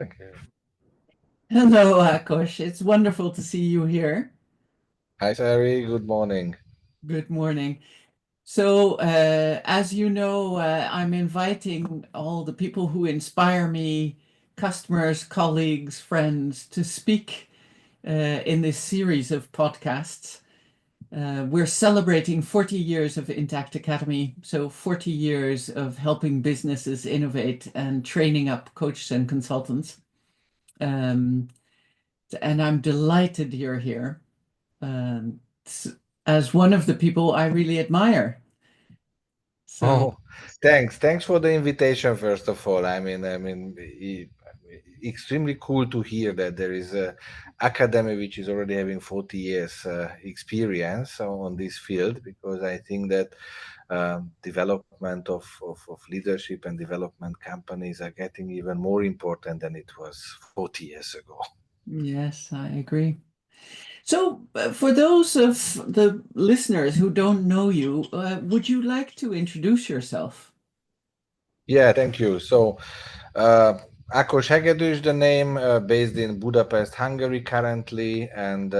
Okay. Hello, Ákos. It's wonderful to see you here. Hi, Sari. Good morning. Good morning. So, as you know, I'm inviting all the people who inspire me, customers, colleagues, friends, to speak in this series of podcasts. We're celebrating 40 years of Intact Academy, so 40 years of helping businesses innovate and training up coaches and consultants. Um, and I'm delighted you're here. um, as one of the people I really admire. So, Oh, thanks. Thanks for the invitation, first of all. Extremely cool to hear that there is a academy which is already having 40 years experience on this field, because I think that development of leadership and development companies are getting even more important than it was 40 years ago. yes, I agree. So, for those of the listeners who don't know you, would you like to introduce yourself? Yeah, thank you. Uh, Ákos Hegedüs, the name, based in Budapest, Hungary currently, and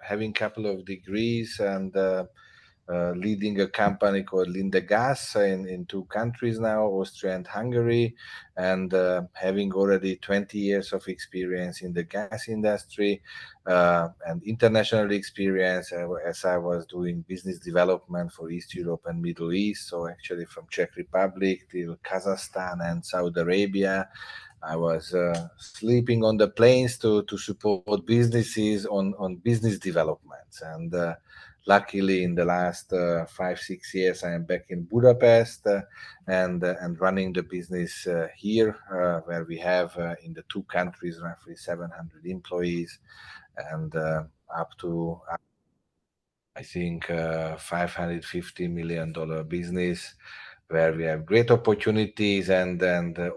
having couple of degrees, and leading a company called Linde in two countries now, Austria and Hungary, and having already 20 years of experience in the gas industry, and international experience, as I was doing business development for East Europe and Middle East. So actually from Czech Republic till Kazakhstan and Saudi Arabia. I was sleeping on the planes to support businesses on business developments. And luckily, in the last 5 6 years, I am back in Budapest, and running the business here, where we have in the two countries roughly 700 employees, and up to, I think, $550 million business, where we have great opportunities, and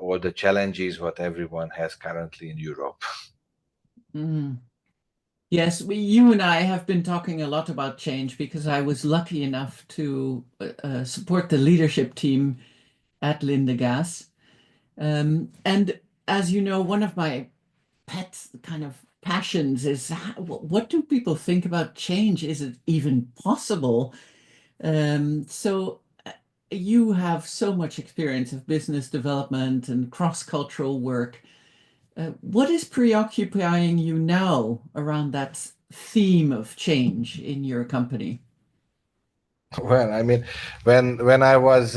all the challenges what everyone has currently in Europe. Mm. Yes, you and I have been talking a lot about change because I was lucky enough to support the leadership team at Linde Gas. And as you know, one of my pet kind of passions is what do people think about change? Is it even possible? So you have so much experience of business development and cross-cultural work. What is preoccupying you now around that theme of change in your company? Well, I mean, when I was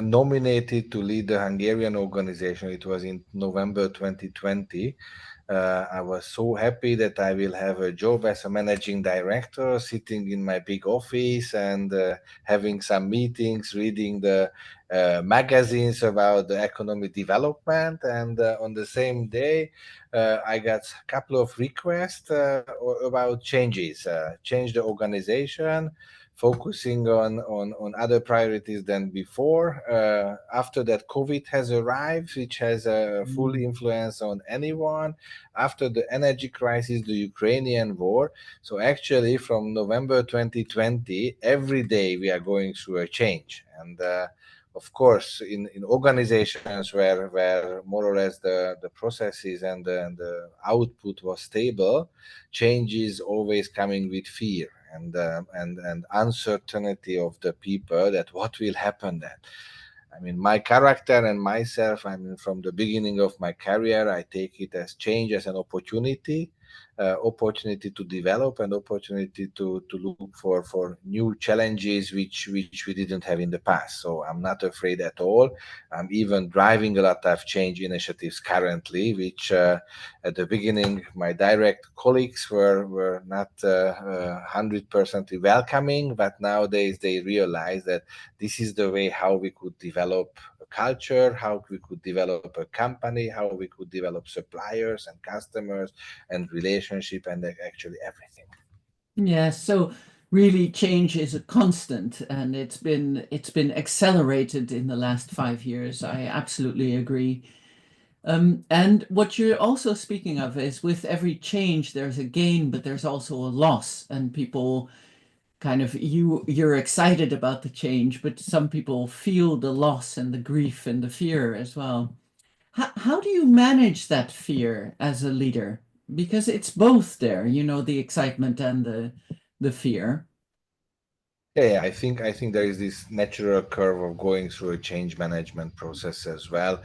nominated to lead the Hungarian organization, it was in November 2020. I was so happy that I will have a job as a managing director, sitting in my big office, and having some meetings, reading the magazines about the economic development. And on the same day, I got a couple of requests about changes, change the organization, focusing on other priorities than before. After that, COVID has arrived, which has a full Mm. influence on anyone. After the energy crisis, the Ukrainian war. So actually, from November 2020, every day we are going through a change. And of course, in organizations where more or less the processes and the output was stable, change is always coming with fear and uncertainty of the people, that what will happen then. I mean, my character and myself, I mean, from the beginning of my career, I take it as change as an opportunity, opportunity to develop, and opportunity to look for new challenges which we didn't have in the past. So I'm not afraid at all. I'm even driving a lot of change initiatives currently, which at the beginning my direct colleagues were not 100% welcoming, but nowadays they realize that this is the way how we could develop a culture, how we could develop a company, how we could develop suppliers and customers and relationship, and actually everything. Yes, so really change is a constant and it's been accelerated in the last 5 years. I absolutely agree. And what you're also speaking of is with every change, there's a gain, but there's also a loss. And people kind of you're excited about the change, but some people feel the loss and the grief and the fear as well. How do you manage that fear as a leader? Because it's both there, the excitement and the fear. Yeah, I think there is this natural curve of going through a change management process as well.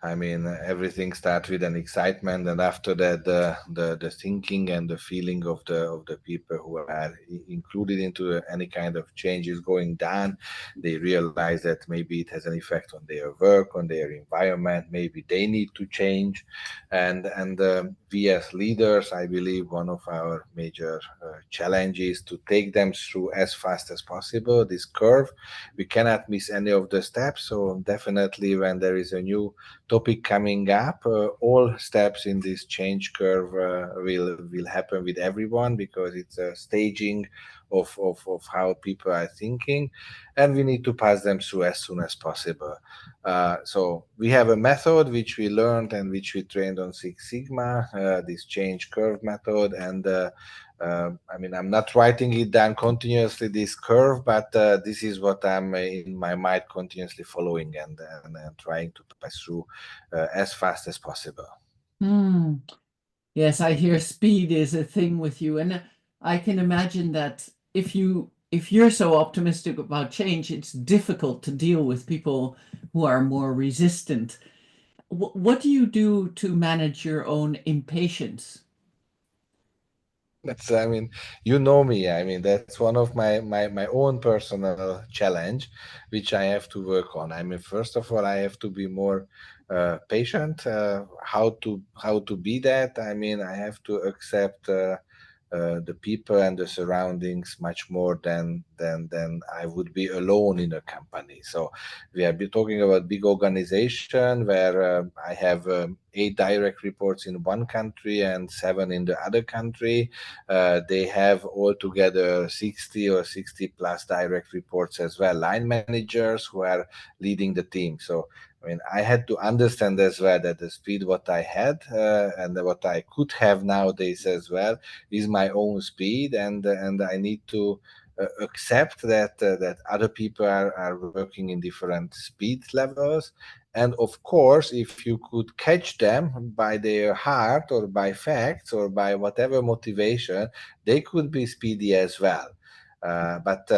I mean, everything starts with an excitement, and after that, the thinking and the feeling of the people who are included into any kind of change is going down. They realize that maybe it has an effect on their work, on their environment. Maybe they need to change, and we as leaders, I believe one of our major challenges to take them through as fast as possible this curve. We cannot miss any of the steps. So definitely, when there is a new topic coming up, all steps in this change curve will happen with everyone, because it's a staging of how people are thinking, and we need to pass them through as soon as possible. So we have a method which we learned and which we trained on Six Sigma, this change curve method, and I mean, I'm not writing it down continuously, this curve, but this is what I'm in my mind continuously following, and trying to pass through as fast as possible. Hmm. Yes, I hear speed is a thing with you, and I can imagine that if you're so optimistic about change, it's difficult to deal with people who are more resistant. What do you do to manage your own impatience? That's, I mean, you know me. I mean, that's one of my own personal challenge, which I have to work on. I mean, first of all, I have to be more patient. How to be that? I mean, I have to accept the people and the surroundings much more than I would be alone in a company. So we are talking about big organization where I have 8 direct reports in one country and 7 in the other country. They have altogether 60 or 60 plus direct reports as well, line managers who are leading the team. So I mean, I had to understand as well that the speed what I had and what I could have nowadays as well is my own speed, and I need to accept that other people are working in different speed levels. And of course, if you could catch them by their heart or by facts or by whatever motivation, they could be speedy as well. But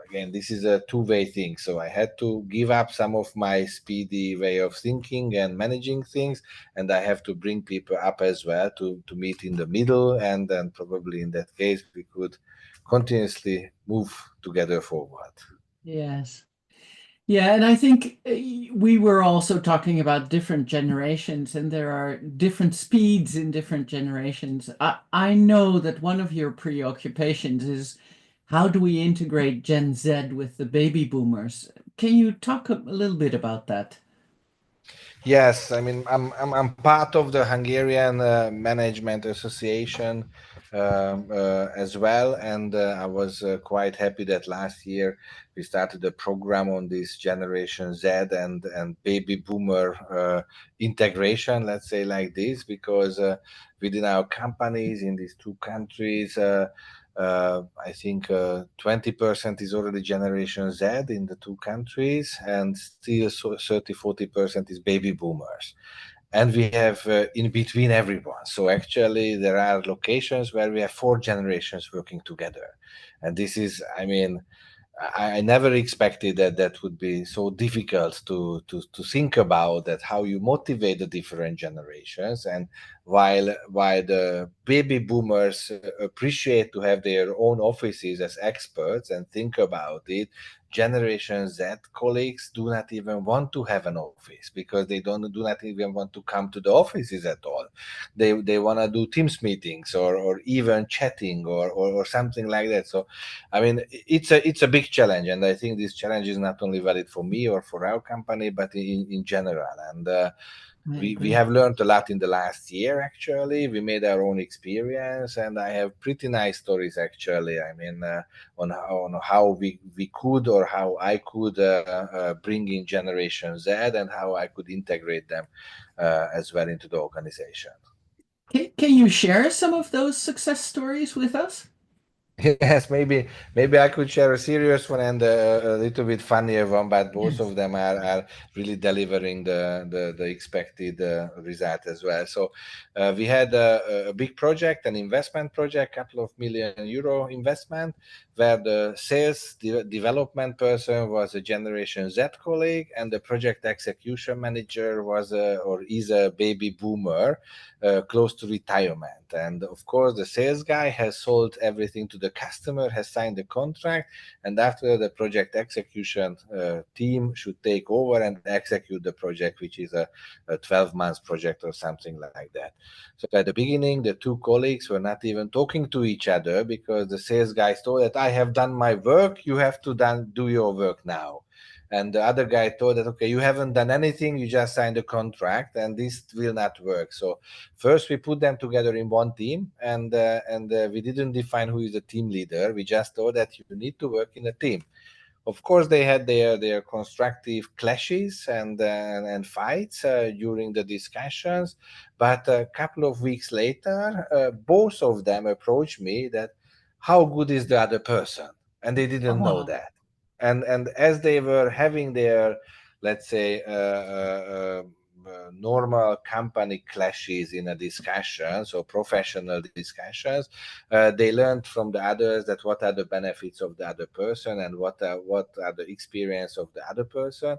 again, this is a two-way thing. So I had to give up some of my speedy way of thinking and managing things, and I have to bring people up as well to meet in the middle, and then probably in that case we could continuously move together forward. Yes. Yeah, and I think we were also talking about different generations, and there are different speeds in different generations. I know that one of your preoccupations is how do we integrate Gen Z with the baby boomers? Can you talk a little bit about that? Yes, I mean, I'm part of the Hungarian Management Association as well, and I was quite happy that last year we started a program on this Generation Z and baby boomer integration, let's say like this, because within our companies in these two countries. I think 20% is already Generation Z in the two countries, and still 30-40% is baby boomers. And we have in between everyone. So actually, there are locations where we have 4 generations working together. And this is, I mean, I never expected that that would be so difficult to think about, that how you motivate the different generations. And while the baby boomers appreciate to have their own offices as experts and think about it, Generation Z colleagues do not even want to have an office, because they don't do not even want to come to the offices at all. They want to do Teams meetings, or even chatting, or something like that. So I mean, it's a big challenge, and I think this challenge is not only valid for me or for our company, but in general. And I we agree. have learned a lot in the last year. Actually, we made our own experience, and I have pretty nice stories. Actually, I mean, on how we could, or how I could bring in Generation Z, and how I could integrate them as well into the organization. Can you share some of those success stories with us? Yes, maybe I could share a serious one and a little bit funnier one, but both Yes. of them are really delivering the expected result as well. So we had a big project, an investment project, couple of million euro investment, where the sales development person was a Generation Z colleague, and the project execution manager was or is a baby boomer close to retirement. And of course, the sales guy has sold everything to the customer, has signed the contract, and after the project execution team should take over and execute the project, which is a 12 months project or something like that. So at the beginning, the two colleagues were not even talking to each other because the sales guy told that I have done my work, you have to do your work now. And the other guy told that, okay, you haven't done anything, you just signed a contract, and this will not work. So first we put them together in one team, and we didn't define who is the team leader. We just told that you need to work in a team. Of course, they had their constructive clashes and fights during the discussions, but a couple of weeks later, both of them approached me that how good is the other person, and they didn't know Oh, that. And as they were having their, let's say, normal company clashes in a discussion, so professional discussions, they learned from the others that what are the benefits of the other person and what are the experience of the other person,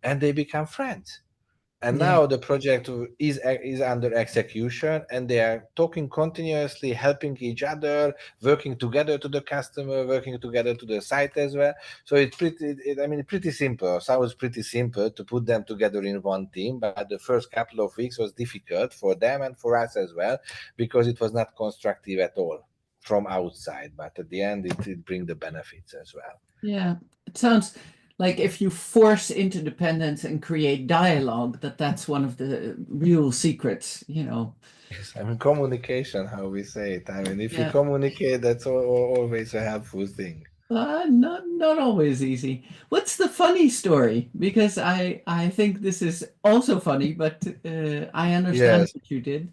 and they become friends. And yeah. now the project is under execution, and they are talking continuously, helping each other, working together to the customer, working together to the site as well. So it's I mean, pretty simple. Sounds pretty simple to put them together in one team, but the first couple of weeks was difficult for them and for us as well, because it was not constructive at all from outside, but at the end it brings the benefits as well. Yeah. It sounds like if you force interdependence and create dialogue, that's one of the real secrets, you know. Yes, I mean, communication, how we say it. I mean, if we Yeah. communicate, that's always a helpful thing. Not always easy. What's the funny story? Because I think this is also funny, but I understand Yes. what you did.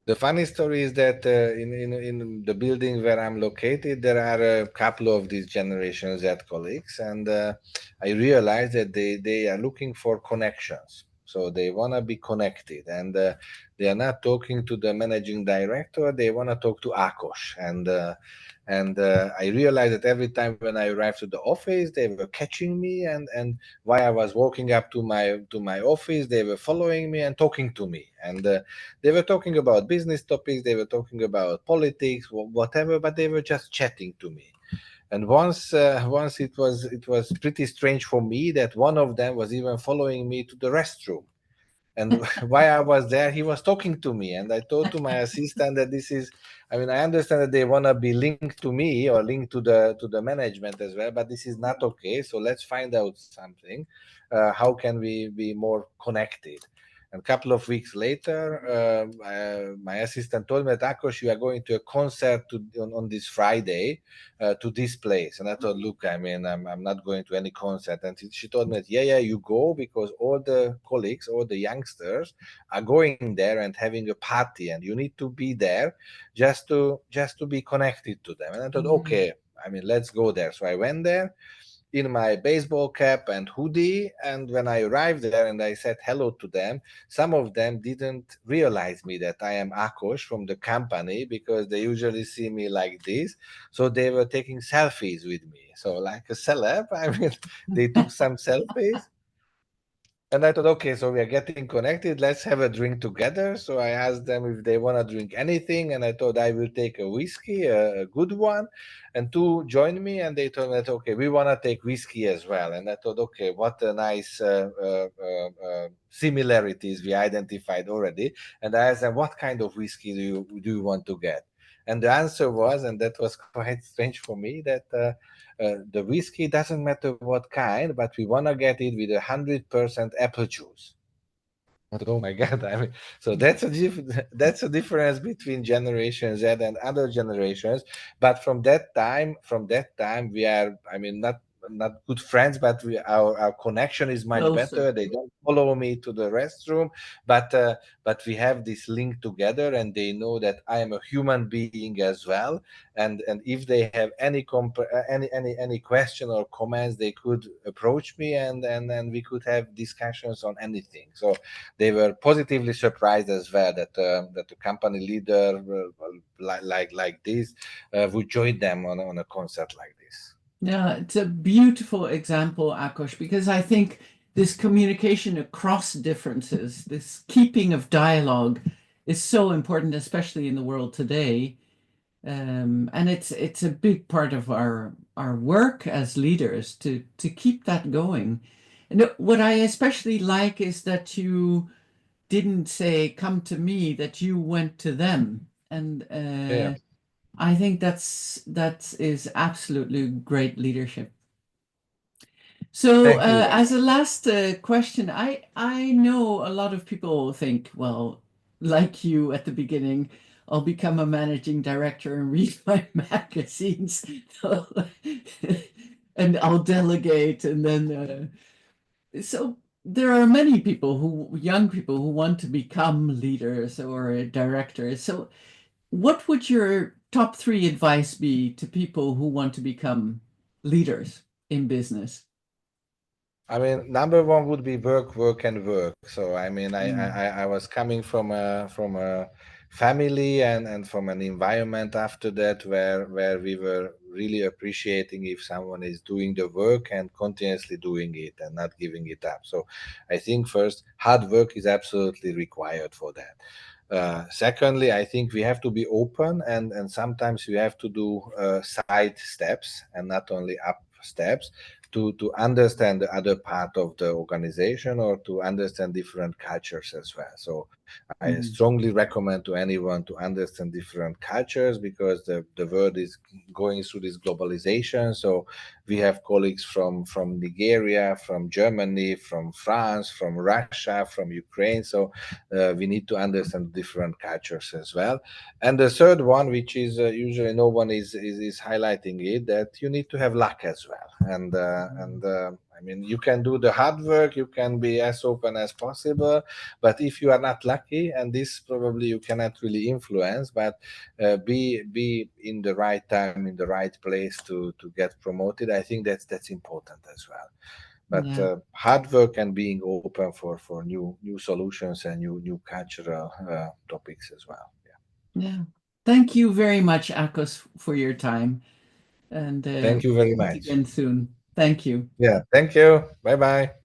The funny story is that in the building where I'm located, there are a couple of these Generation Z colleagues, and I realized that they are looking for connections. So they want to be connected, and they are not talking to the managing director. They want to talk to Ákos, and I realized that every time when I arrived to the office, they were catching me, and while I was walking up to my office, they were following me and talking to me, and they were talking about business topics, they were talking about politics, whatever, but they were just chatting to me. And once it was pretty strange for me that one of them was even following me to the restroom. And while I was there, he was talking to me, and I told to my assistant that this is. I mean, I understand that they want to be linked to me or linked to the management as well, but this is not okay. So let's find out something. How can we be more connected? And a couple of weeks later, my assistant told me that Akos, you are going to a concert on this Friday to this place. And I thought, look, I mean, I'm not going to any concert. And she told me that, yeah, you go because all the colleagues, all the youngsters are going there and having a party, and you need to be there just to be connected to them. And I thought, Mm. okay, I mean, let's go there. So I went there in my baseball cap and hoodie. And when I arrived there and I said hello to them, some of them didn't realize me that I am Ákos from the company because they usually see me like this. So they were taking selfies with me. So like a celeb, I mean, they took some selfies. And I thought, okay, so we are getting connected. Let's have a drink together. So I asked them if they want to drink anything. And I thought I will take a whiskey, a good one. And two joined me, and they told me that, okay, we want to take whiskey as well. And I thought, okay, what a nice similarities we identified already. And I asked them, what kind of whiskey do you want to get? And the answer was, and that was quite strange for me, that the whiskey doesn't matter what kind, but we want to get it with 100% apple juice. I thought, oh my God! I mean, so that's a difference between Generation Z and other generations. But from that time, we are. I mean, not good friends, but our connection is much Closer. better. They don't follow me to the restroom, but we have this link together, and they know that I am a human being as well. And if they have any question or comments, they could approach me, and we could have discussions on anything. So they were positively surprised as well that the company leader like this would join them on a concert like this. Yeah, it's a beautiful example, Ákos, because I think this communication across differences, this keeping of dialogue is so important, especially in the world today. And it's a big part of our work as leaders to keep that going. And what I especially like is that you didn't say, come to me, that you went to them. And Yeah, I think that is absolutely great leadership. So, thank you very as much. a last question, I know a lot of people think, well, like you at the beginning, I'll become a managing director and read my magazines, and I'll delegate, and then so there are many people young people who want to become leaders or directors. So, what would your top three advice be to people who want to become leaders in business? I mean, number one would be work, work, and work. So I mean, Mm, I was coming from a family and from an environment after that where we were really appreciating if someone is doing the work and continuously doing it and not giving it up. So I think first, hard work is absolutely required for that. Secondly, I think we have to be open, and sometimes we have to do side steps and not only up steps to understand the other part of the organization or to understand different cultures as well. So I mm, strongly recommend to anyone to understand different cultures because the world is going through this globalization. So we have colleagues from Nigeria, from Germany, from France, from Russia, from Ukraine. So we need to understand different cultures as well. And the third one, which is usually no one is highlighting it, that you need to have luck as well. I mean, you can do the hard work, you can be as open as possible, but if you are not lucky, and this probably you cannot really influence, but be in the right time, in the right place to get promoted. I think that's important as well. But yeah, hard work and being open for new solutions and new cultural topics as well. Yeah. yeah. Thank you very much, Akos, for your time, and Thank you very meet much. again soon. Thank you. Yeah. Thank you. Bye bye.